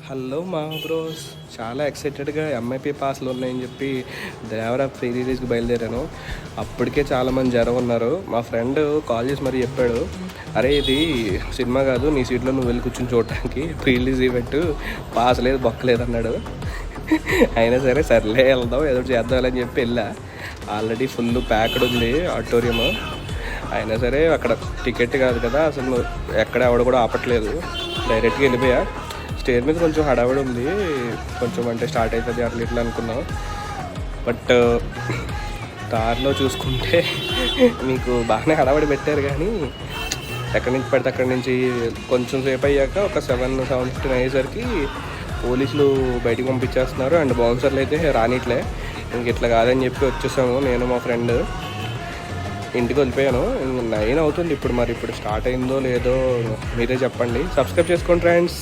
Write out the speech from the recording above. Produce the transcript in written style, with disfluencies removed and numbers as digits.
Hello మా bros, చాలా ఎక్సైటెడ్గా MIP పాస్లు ఉన్నాయని చెప్పి దేవరా ప్రీ రిలీజ్కి బయలుదేరాను. అప్పటికే చాలామంది జనం ఉన్నారు. మా ఫ్రెండ్ కాల్ చేసి మరీ చెప్పాడు, అరే ఇది సినిమా కాదు, నీ సీట్లో నువ్వు వెళ్ళి కూర్చొని చూడటానికి ప్రీ రిలీజ్ ఈవెంట్, పాస్ లేదు బొక్కలేదు అన్నాడు. అయినా సరే సర్లే వెళ్దాం, ఏదో చేద్దామని చెప్పి వెళ్ళా. ఆల్రెడీ ఫుల్ ప్యాక్డ్ ఉంది ఆడిటోరియం. అయినా సరే అక్కడ టికెట్ కాదు కదా, అసలు ఎక్కడ ఎవడ కూడా ఆపట్లేదు, డైరెక్ట్గా వెళ్ళిపోయా. స్టేజ్ మీద కొంచెం హడావిడి ఉంది, కొంచెం అంటే స్టార్ట్ అవుతుంది అట్లా ఇట్లా అనుకున్నాం. బట్ దారిలో చూసుకుంటే మీకు బాగానే హడావిడి పెట్టారు, కానీ ఎక్కడి నుంచి పడితే అక్కడి నుంచి కొంచెం సేపు అయ్యాక ఒక 7:15 అయ్యేసరికి పోలీసులు బయటికి పంపించేస్తున్నారు. అండ్ బౌన్సర్లు అయితే రానిట్లే. ఇంక ఇట్లా కాదని చెప్పి వచ్చేసాము, నేను మా ఫ్రెండ్ ఇంటికి వెళ్ళిపోయాను. 9 అవుతుంది ఇప్పుడు. మరి ఇప్పుడు స్టార్ట్ అయిందో లేదో మీరే చెప్పండి. సబ్స్క్రైబ్ చేసుకోండి ఫ్రెండ్స్.